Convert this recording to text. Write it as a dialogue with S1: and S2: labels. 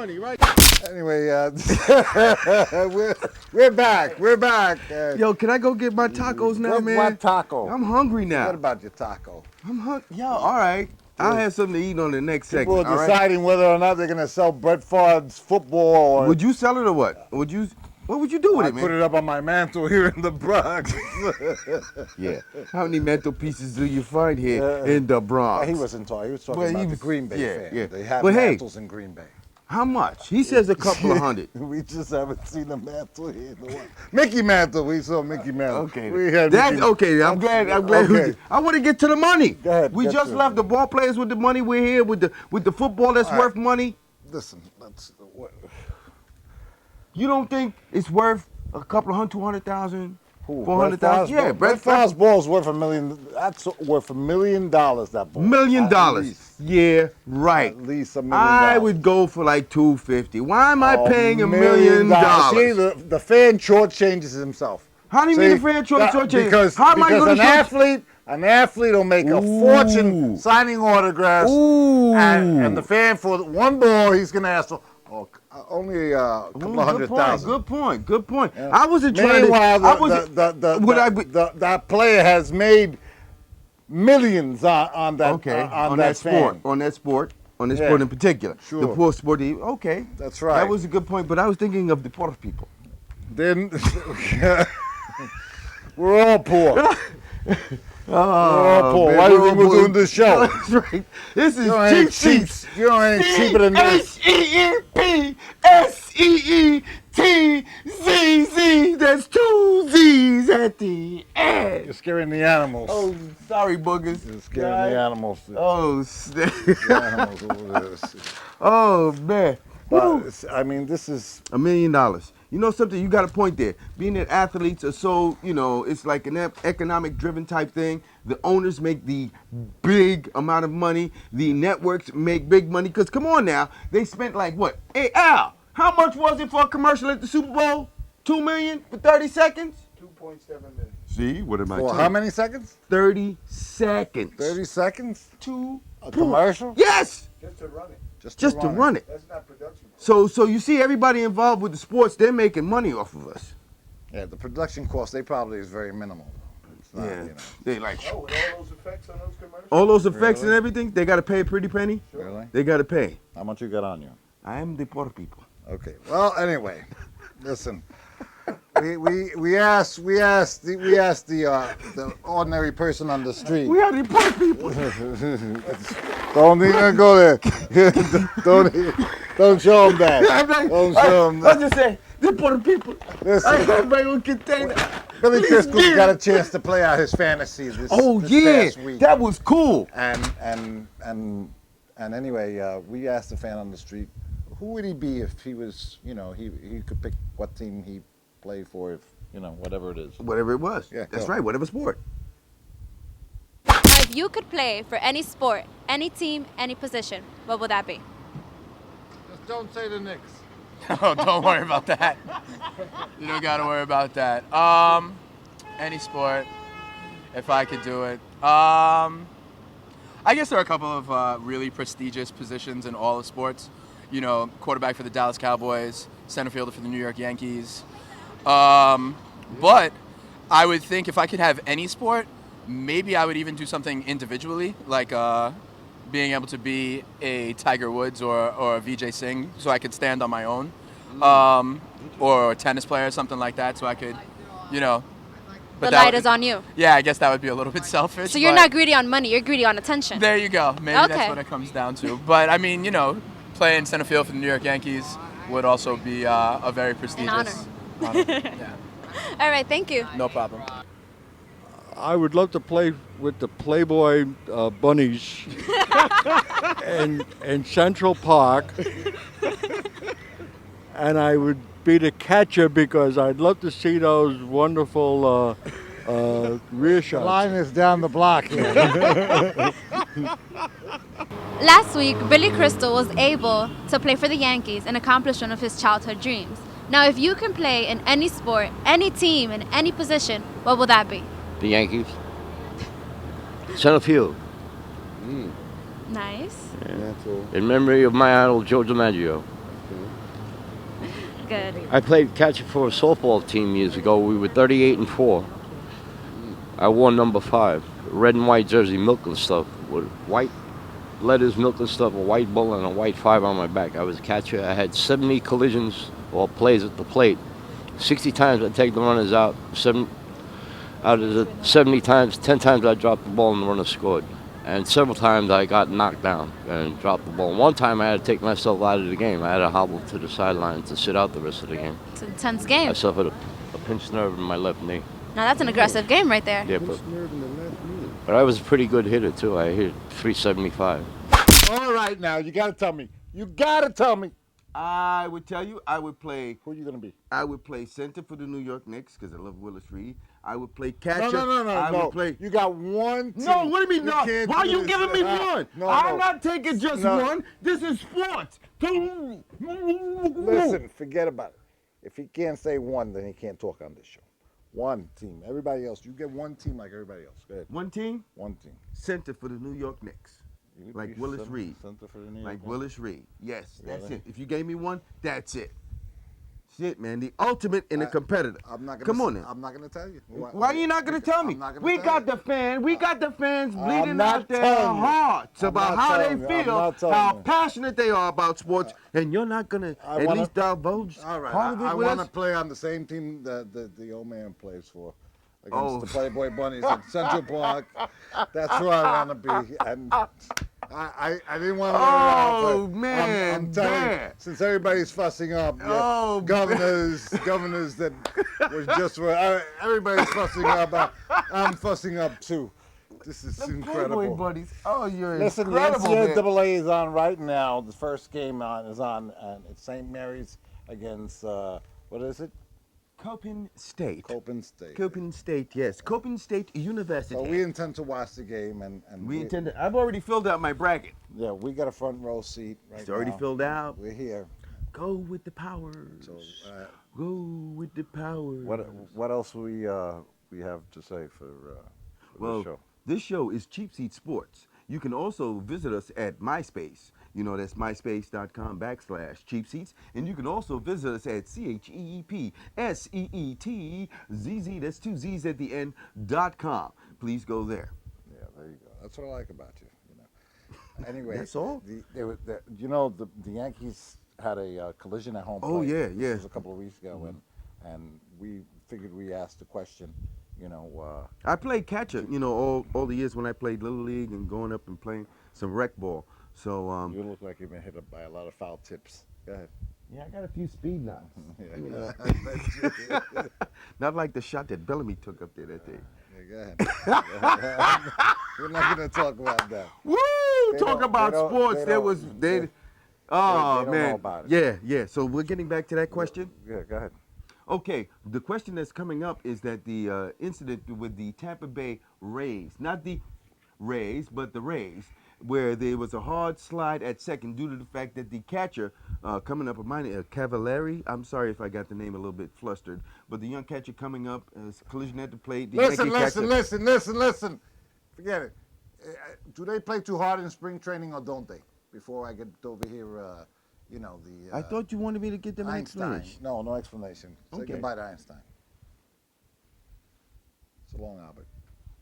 S1: money, right?
S2: Anyway, we're back. We're back.
S1: Yo, can I go get my tacos now, man?
S2: What taco?
S1: I'm hungry now.
S2: What about your taco?
S1: I'm hungry. Yo, all right. I'll have something to eat on the next
S2: People
S1: segment.
S2: are deciding whether or not they're going to sell Brett Favre's football. Or
S1: would you sell it or what? What would you do with it, man?
S2: I put it up on my mantle here in the Bronx.
S1: Yeah. How many mantle pieces do you find here in the Bronx?
S2: He wasn't talking. He was talking about the Green Bay fan.
S1: Yeah.
S2: They have
S1: but
S2: mantles in Green Bay.
S1: How much? He says a couple of hundred.
S2: We just haven't seen a mantle here. Mickey Mantle. We saw Mickey Mantle.
S1: Okay.
S2: We had
S1: That's
S2: Mickey.
S1: okay. I'm glad.
S2: Okay.
S1: I want to get to the money.
S2: Go ahead.
S1: We just left the ball players with the money. We're here with the football that's worth money.
S2: Listen,
S1: you don't think it's worth a couple of 200,000?
S2: Who?
S1: 400,000? Yeah,
S2: Brett Favre's ball's worth $1 million. That's worth $1 million. That ball.
S1: $1 million. Yeah, right.
S2: At least $1 million.
S1: I would go for like 250. Why am I paying $1 million?
S2: See, the fan shortchanges himself.
S1: How do you mean the fan shortchanges?
S2: Because an athlete will make a fortune signing autographs, and the fan for one ball he's gonna ask for. Only a couple of 100,000.
S1: Good point. Yeah. I wasn't
S2: trying to. That player has made millions on that.
S1: Okay.
S2: On that sport.
S1: On that sport in particular.
S2: Sure.
S1: The poor sport. Okay.
S2: That's right.
S1: That was a good point. But I was thinking of the poor people.
S2: Then we're all poor. Paul, why do you think we're doing this show?
S1: That's right. This is Cheap Seats.
S2: You ain't cheaper than this.
S1: H-E-E-P-S-E-E-T-Z-Z. That's 2 Z's at the end.
S2: You're scaring the animals.
S1: Oh, sorry, boogers.
S2: You're scaring the animals.
S1: Oh, snap.
S2: Oh,
S1: oh, man.
S2: But, I mean, this is
S1: $1 million. You know something? You got a point there. Being that athletes are so, it's like an economic-driven type thing. The owners make the big amount of money. The networks make big money. Because, come on now, they spent like what? Hey, Al, how much was it for a commercial at the Super Bowl? $2 million for 30 seconds?
S3: 2.7 million.
S1: See, what am I
S2: for
S1: telling
S2: how
S1: you?
S2: many seconds?
S1: 30 seconds.
S2: 30 seconds?
S1: A
S2: commercial?
S1: Yes!
S3: Just to run it.
S1: Just to run it.
S3: That's not production.
S1: So you see everybody involved with the sports, they're making money off of us.
S2: Yeah, the production cost, they probably is very minimal. It's not,
S1: They like...
S3: Oh, with all those effects on those commercials?
S1: All those effects and everything, they got to pay a pretty penny?
S3: Sure.
S2: Really?
S1: They got to pay.
S2: How much you got on you?
S1: I am the poor people.
S2: Okay. Well, anyway, listen. We asked the ordinary person on the street.
S1: We are the poor people.
S2: Don't even go there. don't show them that. Don't show them that.
S1: I just say the poor people.
S2: Listen.
S1: I have my own container.
S2: Billy Driscoll got a chance to play out his fantasy this past week.
S1: That was cool.
S2: And anyway, we asked the fan on the street, who would he be if he was, he could pick what team he played for, if whatever it is.
S1: Whatever it was.
S2: Yeah,
S1: that's right. Whatever sport.
S4: If you could play for any sport, any team, any position, what would that be?
S2: Just don't say the Knicks.
S5: Oh, don't worry about that. You don't got to worry about that. Any sport, if I could do it. I guess there are a couple of really prestigious positions in all of sports. Quarterback for the Dallas Cowboys, center fielder for the New York Yankees. But I would think if I could have any sport, maybe I would even do something individually, like being able to be a Tiger Woods or a Vijay Singh, so I could stand on my own, or a tennis player, something like that, so I could,
S4: The light is on you.
S5: Yeah, I guess that would be a little bit selfish.
S4: So you're not greedy on money, you're greedy on attention.
S5: There you go. Maybe that's what it comes down to. But I mean, playing center field for the New York Yankees would also be a very prestigious honor. Yeah.
S4: All right, thank you.
S5: No problem.
S6: I would love to play with the Playboy bunnies in Central Park, and I would be the catcher because I'd love to see those wonderful rear shots.
S2: The line is down the block here.
S4: Last week, Billy Crystal was able to play for the Yankees and accomplish one of his childhood dreams. Now, if you can play in any sport, any team, in any position, what will that be?
S7: The Yankees. Center field.
S4: Nice.
S7: Yeah. In memory of my idol, Joe DiMaggio.
S4: Good.
S7: I played catcher for a softball team years ago. We were 38-4. I wore number 5, red and white jersey, milk and stuff, with white letters, milk and stuff, a white bull and a white 5 on my back. I was a catcher. I had 70 collisions or plays at the plate. 60 times I'd take the runners out. Out of the 70 times, 10 times I dropped the ball and the runner scored. And several times I got knocked down and dropped the ball. One time I had to take myself out of the game. I had to hobble to the sideline to sit out the rest of the game.
S4: It's an intense
S7: I
S4: game.
S7: suffered a pinched nerve in my left knee.
S4: Now that's an aggressive game right there.
S7: Yeah, but I was a pretty good hitter too. I hit 375.
S2: All right, now you got to tell me. You got to tell me.
S1: I would tell you, I would play.
S2: Who are you gonna be?
S1: I would play center for the New York Knicks because I love Willis Reed. I would play catcher.
S2: No.
S1: I
S2: no.
S1: would play.
S2: You got one team.
S1: No, what do you mean? No.
S2: can't
S1: Why are
S2: do
S1: you
S2: this.
S1: giving me one?
S2: No,
S1: I'm
S2: no.
S1: not taking just
S2: No.
S1: one. This is sports.
S2: Listen, forget about it. If he can't say one, then he can't talk on this show. One team. Everybody else, you get one team like everybody else. Go ahead.
S1: One team,
S2: One team.
S1: center for the New York Knicks.
S2: You would
S1: Like
S2: be
S1: Willis Reed.
S2: center for the New York
S1: Like
S2: Knicks.
S1: Willis Reed. Yes, that's
S2: Really?
S1: it. If you gave me one, that's it. Shit, man. The ultimate in a competitor.
S2: I'm not gonna.
S1: Come on now.
S2: I'm not gonna tell you.
S1: Why are you not gonna tell me?
S2: I'm not gonna
S1: We
S2: tell
S1: got
S2: you.
S1: the fans. We got the fans bleeding
S2: not
S1: out their
S2: telling you.
S1: hearts
S2: I'm
S1: about
S2: not
S1: how they
S2: telling you. I'm
S1: feel,
S2: not telling
S1: how
S2: you.
S1: passionate they are about sports, and you're not gonna
S2: I
S1: at
S2: wanna-
S1: least divulge
S2: All right.
S1: part of it
S2: I
S1: with
S2: want to
S1: us.
S2: play on the same team that the old man plays for. Against
S1: Oh.
S2: the Playboy Bunnies at Central Park. That's who I want to be. And I didn't want to let it out.
S1: Oh,
S2: but
S1: man,
S2: I'm telling you,
S1: man.
S2: since everybody's fussing up,
S1: Oh,
S2: governors that was just everybody's fussing up. I'm fussing up too. This is incredible.
S1: Playboy buddies. Oh, you're
S2: Listen,
S1: incredible,
S2: the
S1: man.
S2: NCAA is on right now. The first game is on, and it's St. Mary's against what is it?
S1: Copen State.
S2: Copen State.
S1: Copen State, yes. Copen State University.
S2: So we intend to watch the game, and
S1: we intend to. I've already filled out my bracket.
S2: Yeah, we got a front row seat right
S1: It's already
S2: now.
S1: filled out.
S2: We're here.
S1: Go with the powers.
S2: So
S1: Go with the powers.
S2: what else we have to say for
S1: Well,
S2: the show?
S1: this show is Cheap Seat Sports. You can also visit us at MySpace. You know, that's myspace.com/cheap seats. And you can also visit us at CheapSeetzz, that's 2 Z's at the end.com. Please go there.
S2: Yeah, there you go. That's what I like about you. Anyway,
S1: That's all?
S2: the Yankees had a collision at home
S1: Oh,
S2: plate.
S1: yeah,
S2: This
S1: yeah.
S2: was a couple of weeks ago, and we figured we asked the question.
S1: I played catcher, all the years when I played Little League and going up and playing some rec ball. So,
S2: You look like you've been hit up by a lot of foul tips. Go ahead.
S1: yeah, I got a few speed knocks.
S2: Yeah.
S1: Not like the shot that Bellamy took up there that day.
S2: Yeah, go ahead. We're not going to talk about that.
S1: Woo!
S2: They
S1: Talk
S2: don't-
S1: about
S2: they don't-
S1: sports.
S2: they
S1: There
S2: don't-
S1: was
S2: they
S1: oh
S2: don't know
S1: man,
S2: about it.
S1: yeah. So we're getting back to that question.
S2: Yeah, go ahead.
S1: Okay, the question that's coming up is that the incident with the Tampa Bay Rays, not the Rays, but the Rays, where there was a hard slide at second due to the fact that the catcher coming up, Cavallari, I'm sorry if I got the name a little bit flustered, but the young catcher coming up, collision at the plate. The
S2: Listen.
S1: Yankee catcher-
S2: Forget it. Do they play too hard in spring training or don't they? Before I get over here, the.
S1: I thought you wanted me to get them an
S2: Einstein.
S1: explanation.
S2: No explanation. Say
S1: Okay.
S2: goodbye to Einstein. So long, Albert.